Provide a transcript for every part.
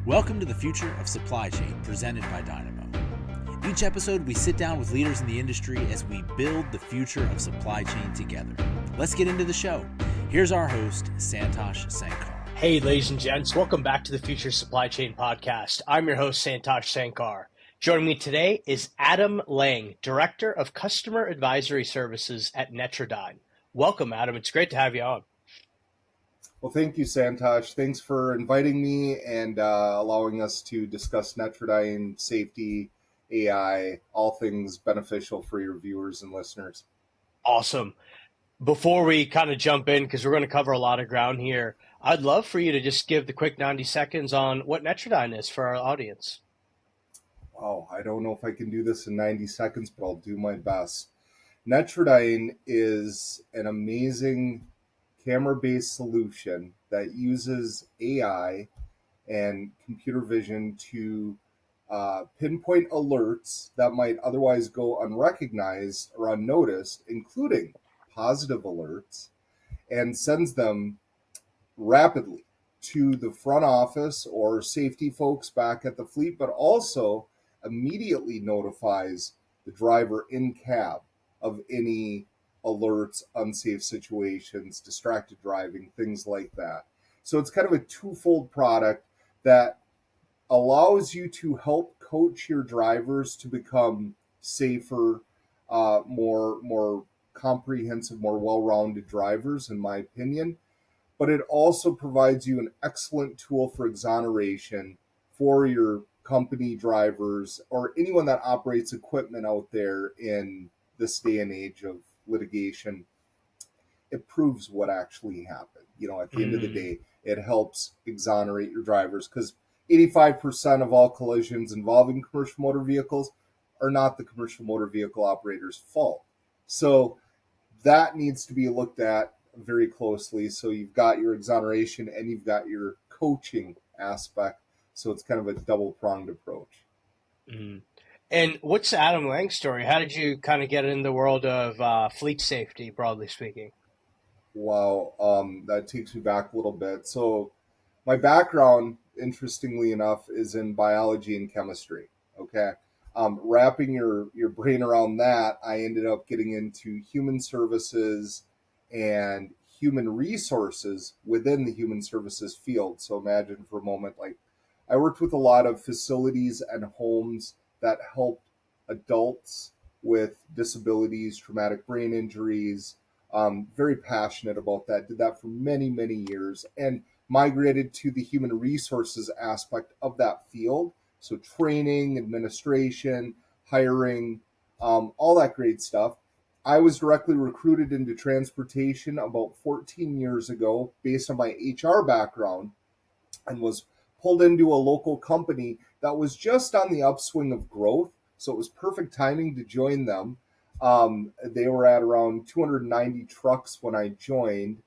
Welcome to the Future of Supply Chain, presented by Dynamo. Each episode, we sit down with leaders in the industry as we build the future of supply chain together. Let's get into the show. Here's our host, Santosh Sankar. Hey, ladies and gents, welcome back to the Future Supply Chain Podcast. I'm your host, Santosh Sankar. Joining me today is Adam Lang, Director of Customer Advisory Services at Netradyne. Welcome, Adam. It's great to have you on. Well, thank you, Santosh. Thanks for inviting me and allowing us to discuss Netradyne, safety, AI, all things beneficial for your viewers and listeners. Awesome. Before we kind of jump in, because we're going to cover a lot of ground here, I'd love for you to just give the quick 90 seconds on what Netradyne is for our audience. Wow, I don't know if I can do this in 90 seconds, but I'll do my best. Netradyne is an amazing camera-based solution that uses AI and computer vision to pinpoint alerts that might otherwise go unrecognized or unnoticed, including positive alerts, and sends them rapidly to the front office or safety folks back at the fleet, but also immediately notifies the driver in cab of any alerts, unsafe situations, distracted driving, things like that. So it's kind of a twofold product that allows you to help coach your drivers to become safer, more comprehensive, more well-rounded drivers, in my opinion. But it also provides you an excellent tool for exoneration for your company drivers or anyone that operates equipment out there in this day and age of litigation. It proves what actually happened. At the end of the day, it helps exonerate your drivers, because 85% of all collisions involving commercial motor vehicles are not the commercial motor vehicle operator's fault. So that needs to be looked at very closely. So you've got your exoneration and you've got your coaching aspect. So it's kind of a double-pronged approach. Mm. And what's Adam Lang's story? How did you kind of get in the world of fleet safety, broadly speaking? Wow, that takes me back a little bit. So my background, interestingly enough, is in biology and chemistry. Okay. Wrapping your brain around that, I ended up getting into human services and human resources within the human services field. So imagine for a moment, like, I worked with a lot of facilities and homes that helped adults with disabilities, traumatic brain injuries. Very passionate about that. Did that for many, many years, and migrated to the human resources aspect of that field. So training, administration, hiring, all that great stuff. I was directly recruited into transportation about 14 years ago based on my HR background, and was pulled into a local company that was just on the upswing of growth. So it was perfect timing to join them. They were at around 290 trucks when I joined.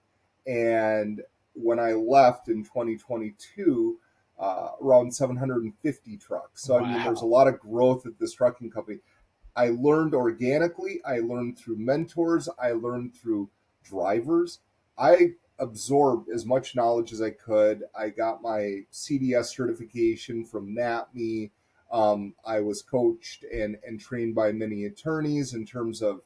And when I left in 2022, around 750 trucks. So, wow. I mean, there's a lot of growth at this trucking company. I learned organically. I learned through mentors. I learned through drivers. I absorbed as much knowledge as I could. I got my CDS certification from NAPME. I was coached and trained by many attorneys in terms of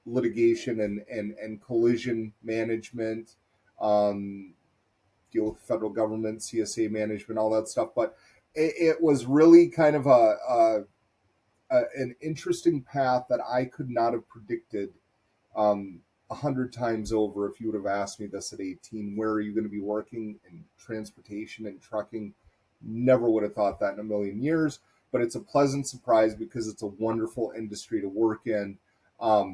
litigation and collision management, deal with the federal government, CSA management, all that stuff. But it was really kind of an interesting path that I could not have predicted 100 times over if you would have asked me this at 18. Where are you going to be working in transportation and trucking? Never would have thought that in a million years, but it's a pleasant surprise because it's a wonderful industry to work in. A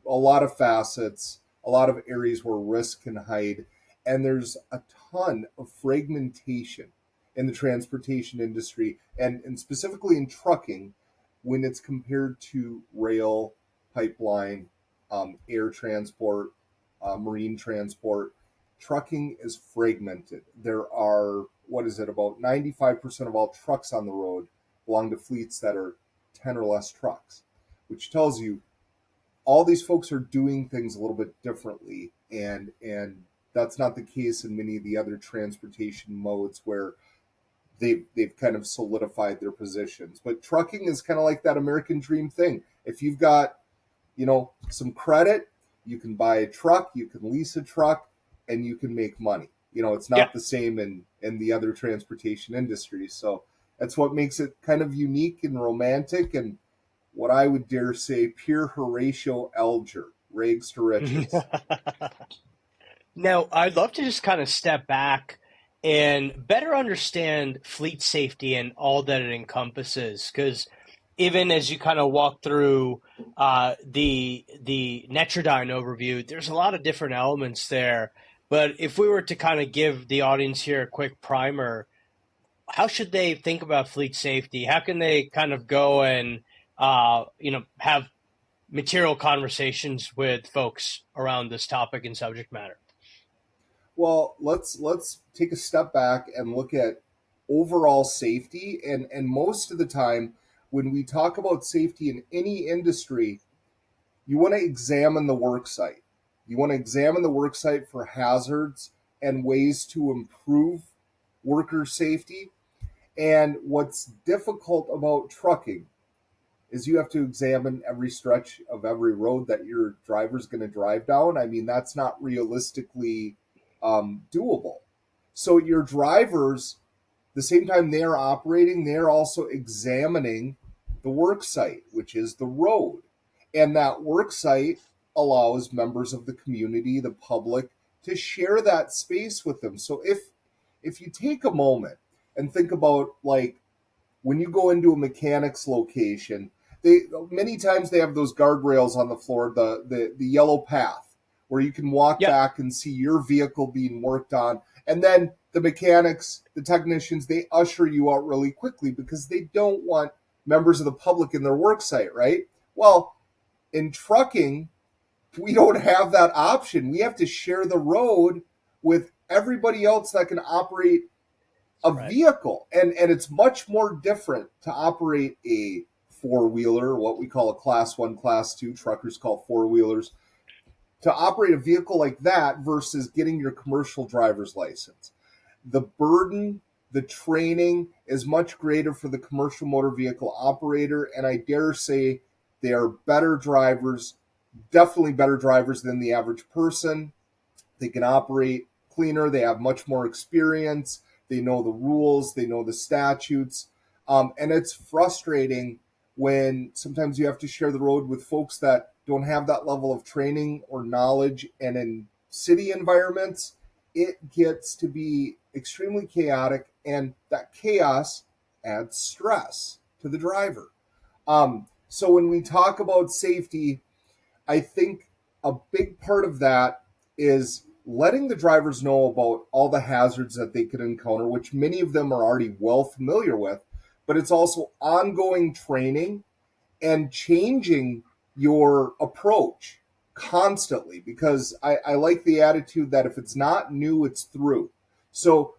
lot of facets, a lot of areas where risk can hide, and there's a ton of fragmentation in the transportation industry, and specifically in trucking when it's compared to rail, pipeline, air transport, marine transport. Trucking is fragmented. There are, about 95% of all trucks on the road belong to fleets that are 10 or less trucks, which tells you all these folks are doing things a little bit differently, and that's not the case in many of the other transportation modes where they've kind of solidified their positions. But trucking is kind of like that American dream thing. If you've got, some credit, you can buy a truck, you can lease a truck, and you can make money. It's Yeah. not the same in the other transportation industries. So that's what makes it kind of unique and romantic, and what I would dare say pure Horatio Alger, rags to riches. Now, I'd love to just kind of step back and better understand fleet safety and all that it encompasses. Because even as you kind of walk through the Netradyne overview, there's a lot of different elements there. But if we were to kind of give the audience here a quick primer, how should they think about fleet safety? How can they kind of go and have material conversations with folks around this topic and subject matter? Well, let's take a step back and look at overall safety. And most of the time, when we talk about safety in any industry, you want to examine the work site. You want to examine the work site for hazards and ways to improve worker safety. And what's difficult about trucking is you have to examine every stretch of every road that your driver's going to drive down. I mean, that's not realistically doable. So your drivers, the same time they're operating, they're also examining the work site, which is the road. And that work site allows members of the community, the public, to share that space with them. So if you take a moment and think about, like, when you go into a mechanic's location, many times they have those guardrails on the floor, the yellow path, where you can walk back and see your vehicle being worked on. And then the mechanics, the technicians, they usher you out really quickly because they don't want members of the public in their work site, right? Well, in trucking, we don't have that option. We have to share the road with everybody else that can operate a vehicle. And it's much more different to operate a four-wheeler, what we call a class 1, class 2, truckers call four-wheelers, to operate a vehicle like that versus getting your commercial driver's license. The burden, the training is much greater for the commercial motor vehicle operator, and I dare say they are better drivers, definitely better drivers than the average person. They can operate cleaner, they have much more experience, they know the rules, they know the statutes, and it's frustrating when sometimes you have to share the road with folks that don't have that level of training or knowledge. And in city environments, it gets to be extremely chaotic, and that chaos adds stress to the driver. So when we talk about safety, I think a big part of that is letting the drivers know about all the hazards that they could encounter, which many of them are already well familiar with, but it's also ongoing training and changing your approach constantly, because I like the attitude that if it's not new, it's through. So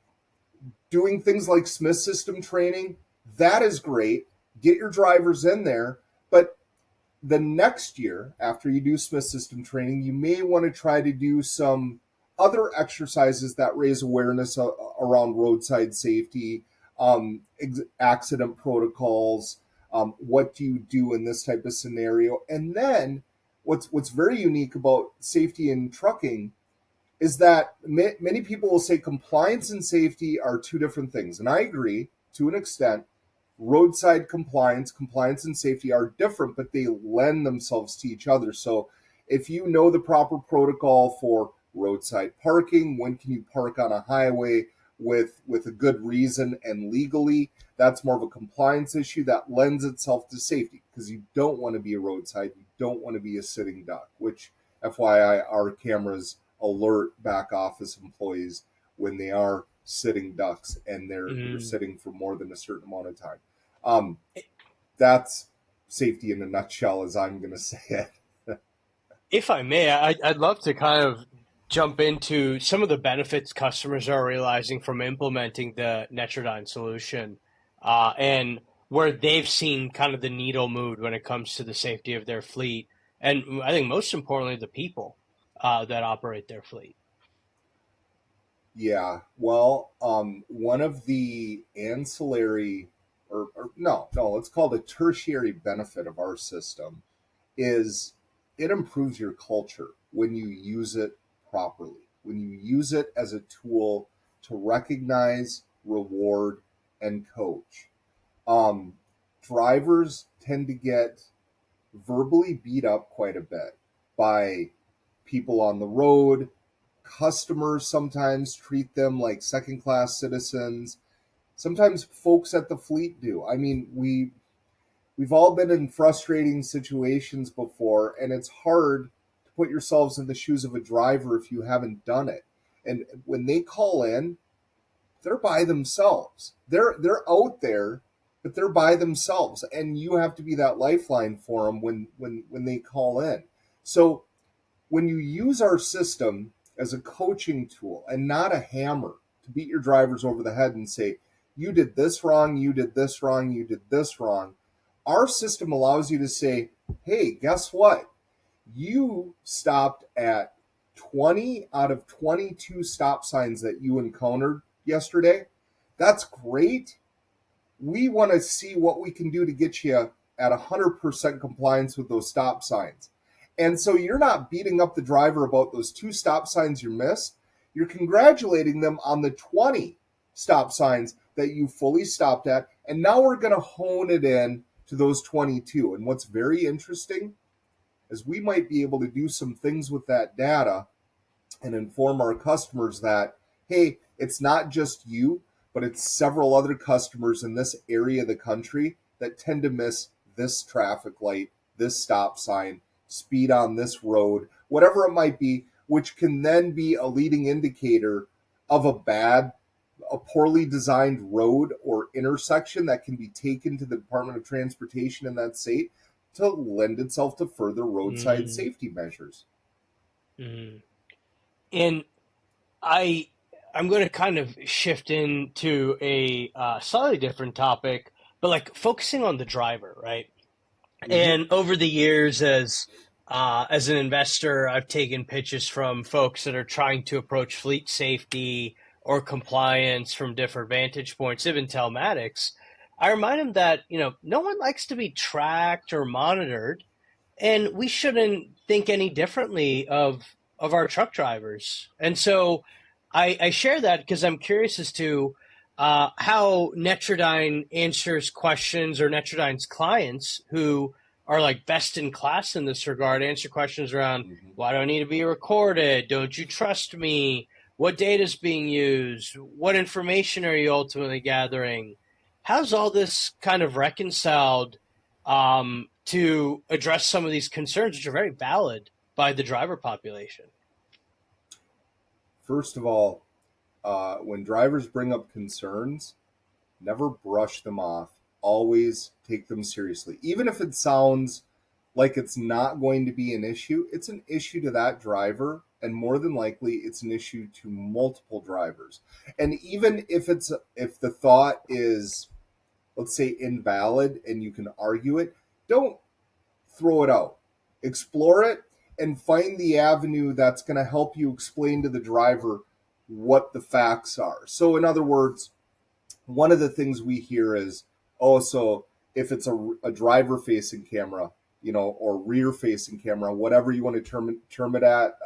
doing things like Smith system training, that is great. Get your drivers in there, but the next year after you do Smith system training, you may want to try to do some other exercises that raise awareness around roadside safety, accident protocols. What do you do in this type of scenario? And then what's very unique about safety in trucking is that many people will say compliance and safety are two different things. And I agree to an extent. Roadside compliance and safety are different, but they lend themselves to each other. So if you know the proper protocol for roadside parking, when can you park on a highway with a good reason and legally, that's more of a compliance issue that lends itself to safety, because you don't want to be a roadside, you don't want to be a sitting duck, which FYI, our cameras alert back office employees when they are sitting ducks and they're sitting for more than a certain amount of time. That's safety in a nutshell, as I'm going to say it. If I may, I'd love to kind of jump into some of the benefits customers are realizing from implementing the Netradyne solution, and where they've seen kind of the needle moved when it comes to the safety of their fleet. And I think most importantly, the people that operate their fleet. Yeah. Well, one of the ancillary, or no, let's call it a tertiary benefit of our system is it improves your culture when you use it properly, when you use it as a tool to recognize, reward, and coach. Um, Drivers tend to get verbally beat up quite a bit by people on the road. Customers sometimes treat them like second class citizens. Sometimes folks at the fleet do. I mean, we've all been in frustrating situations before, and it's hard to put yourselves in the shoes of a driver if you haven't done it. And when they call in, they're by themselves. They're out there, but they're by themselves, and you have to be that lifeline for them when they call in. So when you use our system as a coaching tool and not a hammer to beat your drivers over the head and say, you did this wrong, you did this wrong, you did this wrong, our system allows you to say, hey, guess what? You stopped at 20 out of 22 stop signs that you encountered yesterday. That's great. We want to see what we can do to get you at 100% compliance with those stop signs. And so you're not beating up the driver about those 2 stop signs you missed. You're congratulating them on the 20 stop signs that you fully stopped at. And now we're going to hone it in to those 22. And what's very interesting is we might be able to do some things with that data and inform our customers that, hey, it's not just you, but it's several other customers in this area of the country that tend to miss this traffic light, this stop sign, speed on this road, whatever it might be, which can then be a leading indicator of a poorly designed road or intersection that can be taken to the Department of Transportation in that state to lend itself to further roadside safety measures. Mm. And I'm going to kind of shift into a slightly different topic, but like focusing on the driver, right? And over the years, as an investor, I've taken pitches from folks that are trying to approach fleet safety or compliance from different vantage points, even telematics. I remind them that no one likes to be tracked or monitored, and we shouldn't think any differently of our truck drivers. And so I share that because I'm curious as to how Netradyne answers questions, or Netradyne's clients who are like best in class in this regard answer questions around, why do I need to be recorded? Don't you trust me? What data is being used? What information are you ultimately gathering? How's all this kind of reconciled to address some of these concerns, which are very valid by the driver population? First of all, when drivers bring up concerns, never brush them off. Always take them seriously. Even if it sounds like it's not going to be an issue, it's an issue to that driver, and more than likely it's an issue to multiple drivers. And even if the thought is, let's say, invalid and you can argue it, don't throw it out. Explore it and find the avenue that's going to help you explain to the driver what the facts are. So in other words, one of the things we hear is, oh, so if it's a driver facing camera, or rear facing camera, whatever you want to term it at,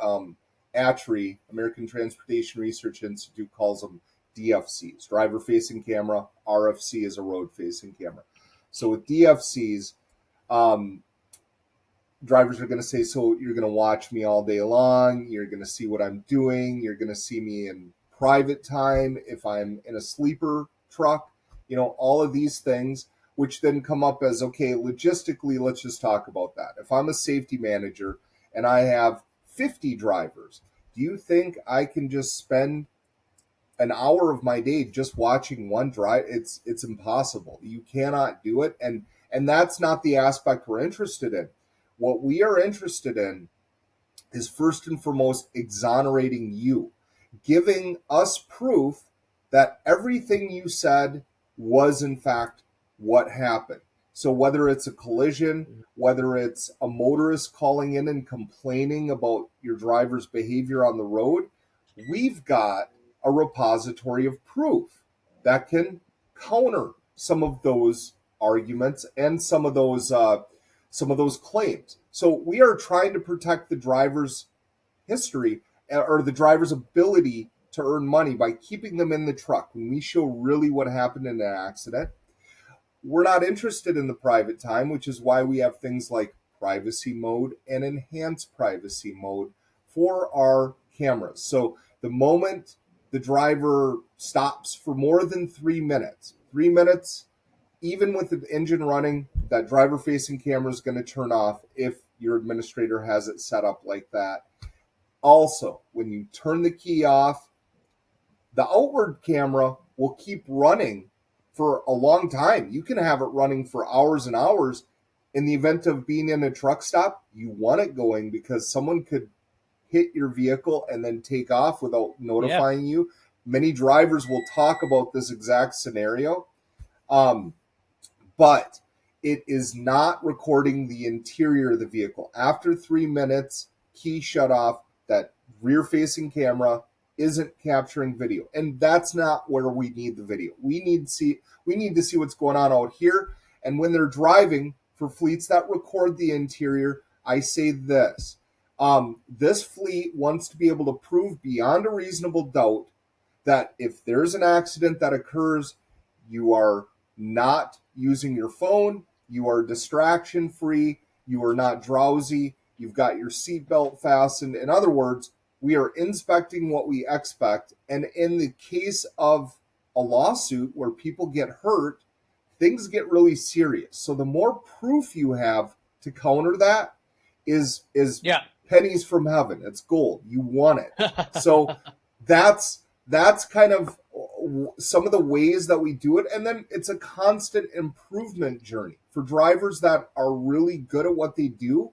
ATRI, American Transportation Research Institute, calls them DFCs, driver facing camera. RFC is a road facing camera. So with DFCs, drivers are going to say, so you're going to watch me all day long. You're going to see what I'm doing. You're going to see me in private time if I'm in a sleeper truck, all of these things, which then come up as, okay, logistically, let's just talk about that. If I'm a safety manager and I have 50 drivers, do you think I can just spend an hour of my day just watching one drive? It's impossible. You cannot do it. And that's not the aspect we're interested in. What we are interested in is first and foremost exonerating you, giving us proof that everything you said was in fact what happened. So whether it's a collision, whether it's a motorist calling in and complaining about your driver's behavior on the road, we've got a repository of proof that can counter some of those arguments and some of those claims. So we are trying to protect the driver's history or the driver's ability to earn money by keeping them in the truck. When we show really what happened in an accident, we're not interested in the private time, which is why we have things like privacy mode and enhanced privacy mode for our cameras. So the moment the driver stops for more than 3 minutes, even with the engine running, that driver-facing camera is going to turn off if your administrator has it set up like that. Also, when you turn the key off, the outward camera will keep running for a long time. You can have it running for hours and hours. In the event of being in a truck stop, you want it going because someone could hit your vehicle and then take off without notifying you. Many drivers will talk about this exact scenario, but it is not recording the interior of the vehicle. After 3 minutes, key shut off, that rear-facing camera isn't capturing video, and that's not where we need the video. We need to see what's going on out here. And when they're driving, for fleets that record the interior, I say this: this fleet wants to be able to prove beyond a reasonable doubt that if there's an accident that occurs, you are not using your phone, you are distraction free, you are not drowsy, you've got your seatbelt fastened. In other words, we are inspecting what we expect. And in the case of a lawsuit where people get hurt, things get really serious. So the more proof you have to counter that is pennies from heaven. It's gold. You want it. So that's kind of some of the ways that we do it. And then it's a constant improvement journey for drivers that are really good at what they do.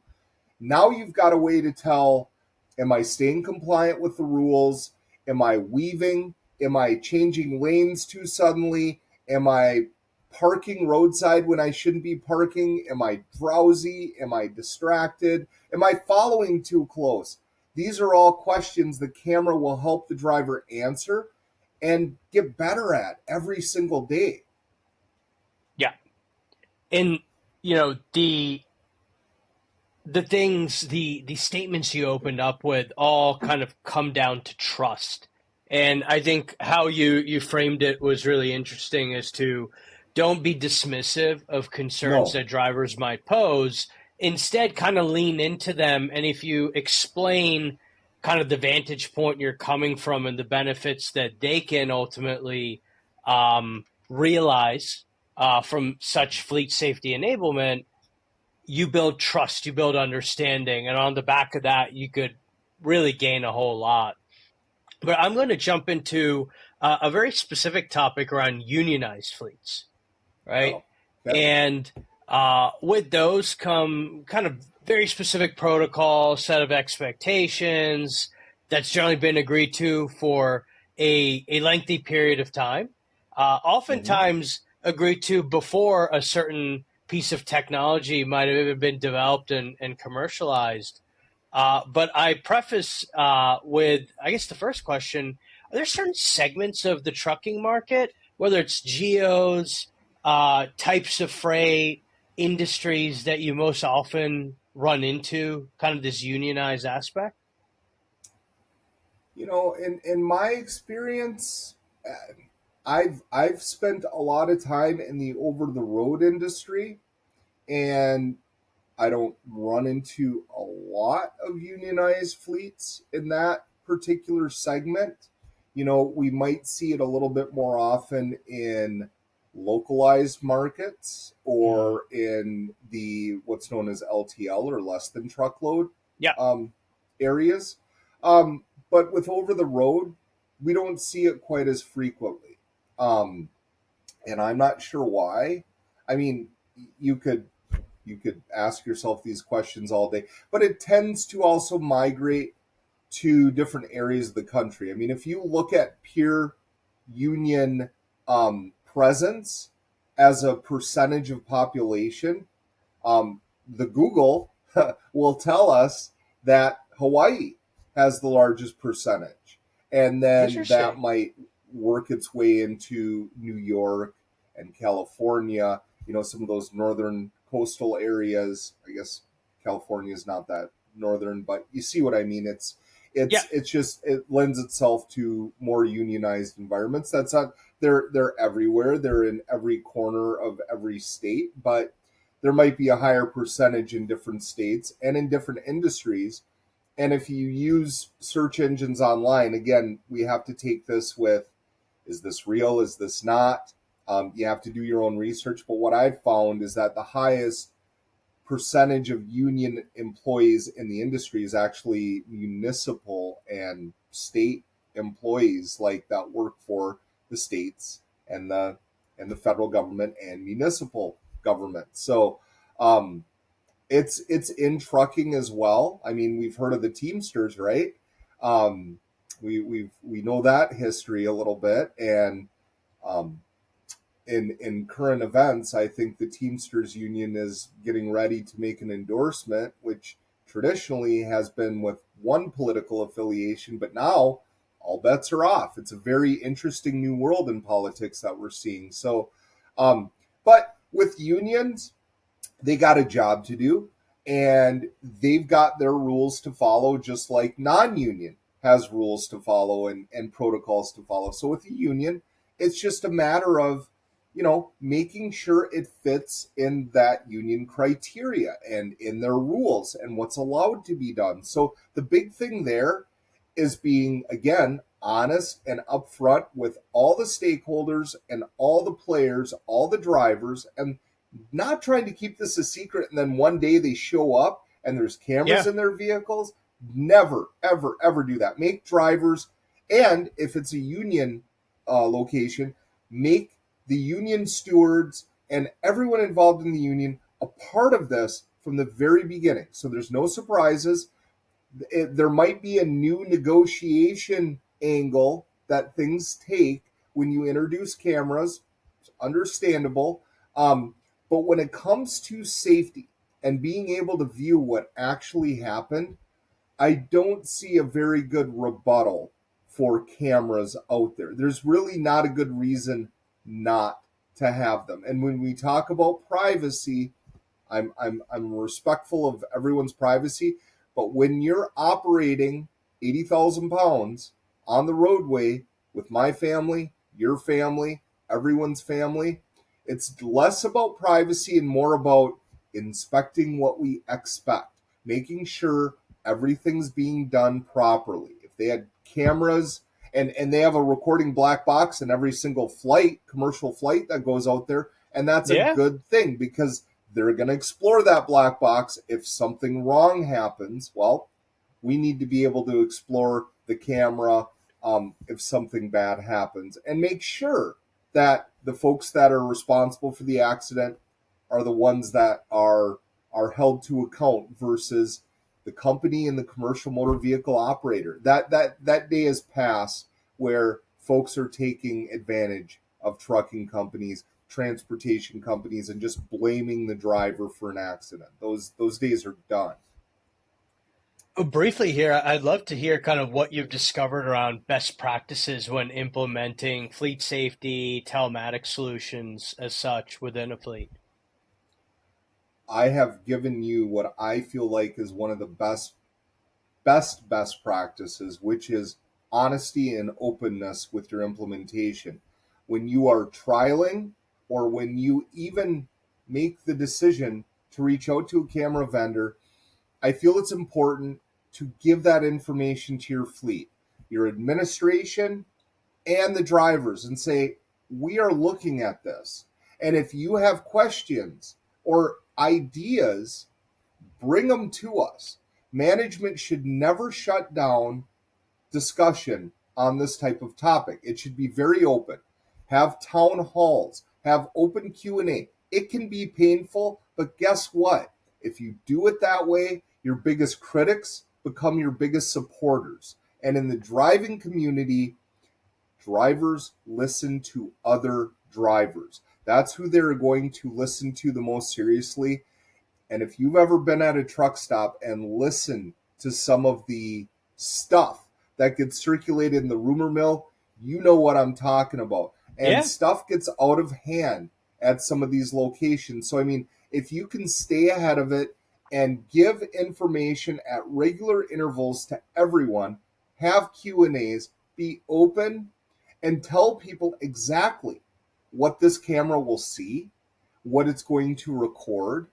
Now you've got a way to tell, am I staying compliant with the rules? Am I weaving? Am I changing lanes too suddenly? Am I parking roadside when I shouldn't be parking? Am I drowsy? Am I distracted? Am I following too close? These are all questions the camera will help the driver answer and get better at every single day. Yeah. And, the things, the statements you opened up with all kind of come down to trust. And I think how you framed it was really interesting as to don't be dismissive of concerns that drivers might pose. Instead, kind of lean into them. And if you explain kind of the vantage point you're coming from and the benefits that they can ultimately realize from such fleet safety enablement, you build trust, you build understanding, and on the back of that, you could really gain a whole lot. But I'm going to jump into a very specific topic around unionized fleets, right? Oh, yeah. And with those come kind of very specific protocol, set of expectations that's generally been agreed to for a lengthy period of time, oftentimes agreed to before a certain piece of technology might have even been developed and commercialized. But I preface with, I guess, the first question: are there certain segments of the trucking market, whether it's geos, types of freight, industries, that you most often run into kind of this unionized aspect? In my experience, I've spent a lot of time in the over-the-road industry, and I don't run into a lot of unionized fleets in that particular segment. We might see it a little bit more often in localized markets or in the what's known as LTL or less than truckload areas. But with over the road, we don't see it quite as frequently. And I'm not sure why. I mean, you could ask yourself these questions all day, but it tends to also migrate to different areas of the country. I mean, if you look at pure union presence as a percentage of population, the Google will tell us that Hawaii has the largest percentage. And then that Interesting. might work its way into New York and California, some of those northern coastal areas. I guess California is not that northern, but you see what I mean. Yeah. It's just, it lends itself to more unionized environments. That's not, they're everywhere. They're in every corner of every state, but there might be a higher percentage in different states and in different industries. And if you use search engines online, again, we have to take this with, is this real? Is this not? You have to do your own research. But what I've found is that the highest percentage of union employees in the industry is actually municipal and state employees, like that work for the states and the federal government and municipal government. So um, it's in trucking as well. I mean, we've heard of the Teamsters, right? Um, we know that history a little bit, and um, in current events, I think the Teamsters Union is getting ready to make an endorsement, which traditionally has been with one political affiliation, but now all bets are off. It's a very interesting new world in politics that we're seeing. So, but with unions, they got a job to do, and they've got their rules to follow, just like non-union has rules to follow and protocols to follow. So with the union, it's just a matter of making sure it fits in that union criteria and in their rules and what's allowed to be done. So the big thing there is being, again, honest and upfront with all the stakeholders and all the players, all the drivers, and not trying to keep this a secret, and then one day they show up and there's cameras Yeah. in their vehicles. Never, ever, ever do that. Make drivers, and if it's a union location, make the union stewards and everyone involved in the union a part of this from the very beginning. So there's no surprises. There might be a new negotiation angle that things take when you introduce cameras. It's understandable. Um, but when it comes to safety and being able to view what actually happened, I don't see a very good rebuttal for cameras out there. There's really not a good reason not to have them. And when we talk about privacy, I'm respectful of everyone's privacy, but when you're operating 80,000 pounds on the roadway with my family, your family, everyone's family, it's less about privacy and more about inspecting what we expect, making sure everything's being done properly. If they had cameras and they have a recording black box in every single flight, commercial flight that goes out there, and that's a Yeah. good thing because they're going to explore that black box. If something wrong happens, well, we need to be able to explore the camera if something bad happens and make sure that the folks that are responsible for the accident are the ones that are held to account versus the company and the commercial motor vehicle operator. That day has passed where folks are taking advantage of trucking companies, transportation companies, and just blaming the driver for an accident. Those days are done. Briefly here, I'd love to hear kind of what you've discovered around best practices when implementing fleet safety, telematics solutions as such within a fleet. I have given you what I feel like is one of the best practices, which is honesty and openness with your implementation. When you are trialing or when you even make the decision to reach out to a camera vendor, I feel it's important to give that information to your fleet, your administration, and the drivers and say, we are looking at this. And if you have questions or ideas, bring them to us. Management should never shut down discussion on this type of topic. It should be very open. Have town halls, have open Q&A. It can be painful, but guess what? If you do it that way, your biggest critics become your biggest supporters. And in the driving community, drivers listen to other drivers. That's who they're going to listen to the most seriously. And if you've ever been at a truck stop and listened to some of the stuff that gets circulated in the rumor mill, you know what I'm talking about. And stuff gets out of hand at some of these locations. So, I mean, if you can stay ahead of it and give information at regular intervals to everyone, have Q&As, be open, and tell people exactly what this camera will see, what it's going to record,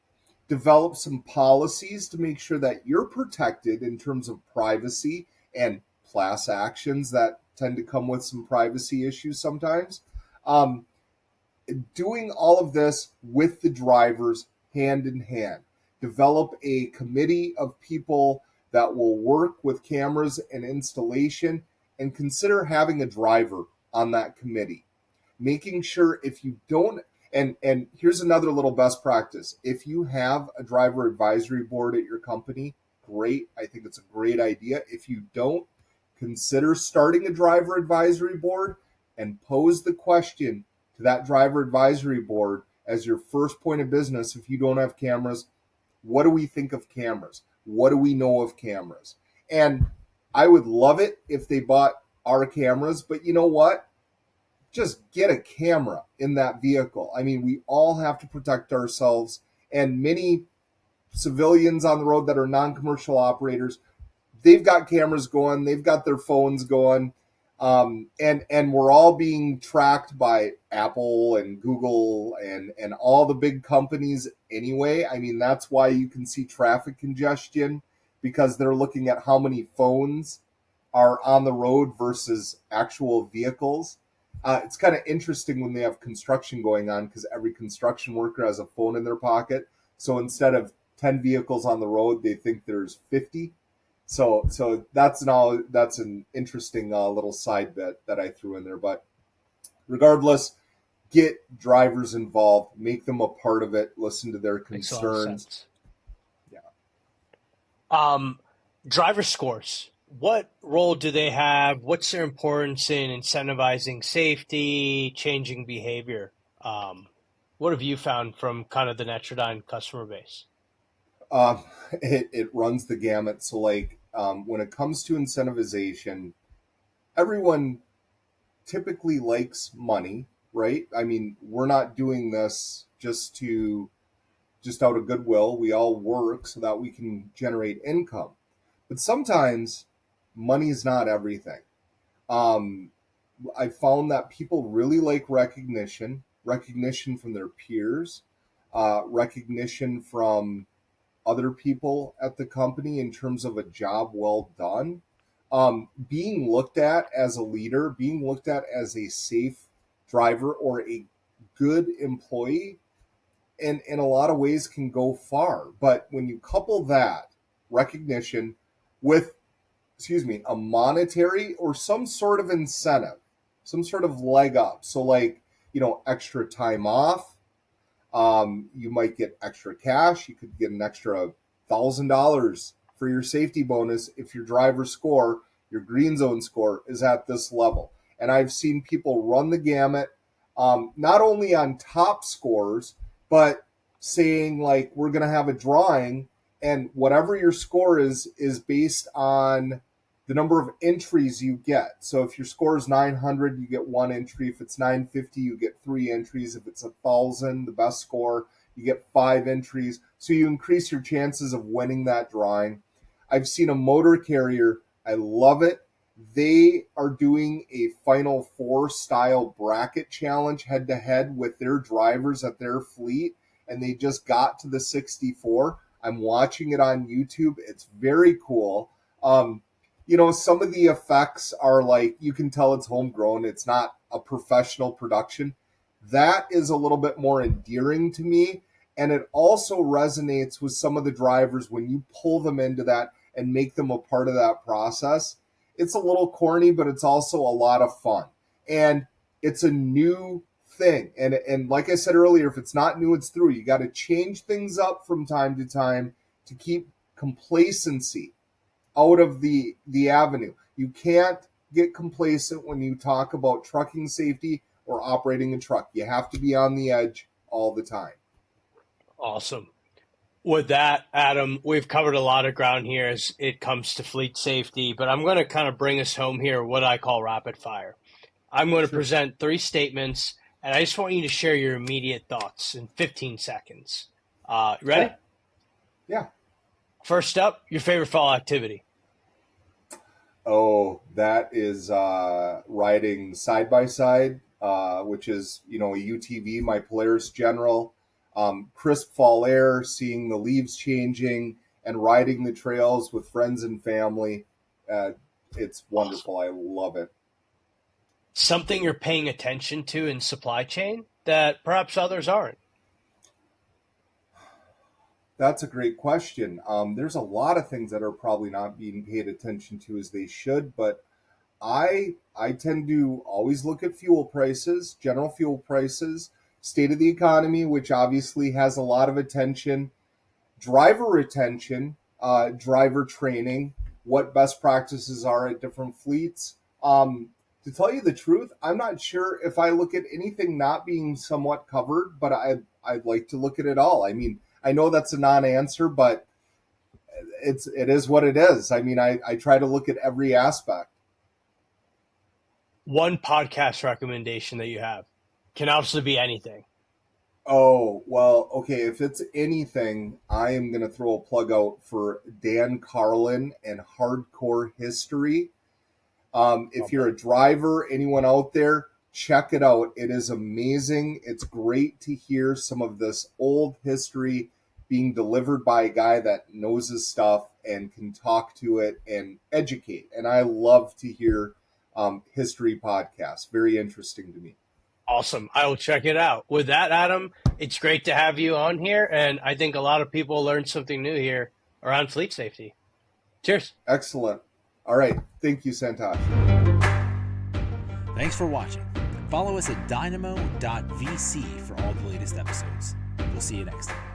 develop some policies to make sure that you're protected in terms of privacy and class actions that tend to come with some privacy issues sometimes. Doing all of this with the drivers hand in hand. Develop a committee of people that will work with cameras and installation, and consider having a driver on that committee. Making sure if you don't, and here's another little best practice. If you have a driver advisory board at your company, great. I think it's a great idea. If you don't, consider starting a driver advisory board and pose the question to that driver advisory board as your first point of business. If you don't have cameras, what do we think of cameras? What do we know of cameras? And I would love it if they bought our cameras, but you know what? Just get a camera in that vehicle. I mean, we all have to protect ourselves, and many civilians on the road that are non-commercial operators, they've got cameras going, they've got their phones going, and we're all being tracked by Apple and Google and all the big companies anyway. I mean, that's why you can see traffic congestion, because they're looking at how many phones are on the road versus actual vehicles. It's kind of interesting when they have construction going on, because every construction worker has a phone in their pocket. So instead of 10 vehicles on the road, they think there's 50. So that's an interesting little side bit that I threw in there. But regardless, get drivers involved, make them a part of it, listen to their concerns. Yeah. Driver scores. What role do they have? What's their importance in incentivizing safety, changing behavior? What have you found from kind of the Netradyne customer base? It runs the gamut. So when it comes to incentivization, everyone typically likes money, right? I mean, we're not doing this just out of goodwill. We all work so that we can generate income. But sometimes money is not everything. I found that people really like recognition from their peers, recognition from other people at the company in terms of a job well done. Being looked at as a leader, being looked at as a safe driver or a good employee, and in a lot of ways can go far. But when you couple that recognition with, a monetary or some sort of incentive, some sort of leg up. So extra time off. You might get extra cash. You could get an extra $1,000 for your safety bonus if your driver score, your green zone score, is at this level. And I've seen people run the gamut, not only on top scores, but saying we're going to have a drawing, and whatever your score is based on the number of entries you get. So if your score is 900, you get 1 entry. If it's 950, you get 3 entries. If it's 1,000, the best score, you get 5 entries. So you increase your chances of winning that drawing. I've seen a motor carrier. I love it. They are doing a Final Four style bracket challenge head to head with their drivers at their fleet, and they just got to the 64. I'm watching it on YouTube. It's very cool. Some of the effects are you can tell it's homegrown. It's not a professional production. That is a little bit more endearing to me. And it also resonates with some of the drivers when you pull them into that and make them a part of that process. It's a little corny, but it's also a lot of fun. And it's a new thing. And like I said earlier, if it's not new, it's through. You got to change things up from time to time to keep complacency out of the avenue. You can't get complacent when you talk about trucking safety or operating a truck. You have to be on the edge all the time. Awesome. With that, Adam, we've covered a lot of ground here as it comes to fleet safety, but I'm going to kind of bring us home here, what I call rapid fire. I'm going to Sure. present 3 statements, and I just want you to share your immediate thoughts in 15 seconds. Ready? Yeah. First up, your favorite fall activity. Oh, that is riding side by side, which is, a UTV, my Polaris General. Crisp fall air, seeing the leaves changing, and riding the trails with friends and family. It's wonderful. Awesome. I love it. Something you're paying attention to in supply chain that perhaps others aren't? That's a great question. There's a lot of things that are probably not being paid attention to as they should, but I tend to always look at fuel prices, general fuel prices, state of the economy, which obviously has a lot of attention, driver retention, driver training, what best practices are at different fleets. To tell you the truth, I'm not sure if I look at anything not being somewhat covered, but I'd like to look at it all. I mean, I know that's a non-answer, but it is what it is. I mean, I try to look at every aspect. One podcast recommendation that you have can obviously be anything. Oh, well, okay. If it's anything, I am going to throw a plug out for Dan Carlin and Hardcore History. If you're a driver, anyone out there, check it out. It is amazing. It's great to hear some of this old history being delivered by a guy that knows his stuff and can talk to it and educate. And I love to hear history podcasts. Very interesting to me. Awesome. I will check it out. With that, Adam, it's great to have you on here. And I think a lot of people learned something new here around fleet safety. Cheers. Excellent. All right. Thank you, Santosh. Thanks for watching. Follow us at dynamo.vc for all the latest episodes. We'll see you next time.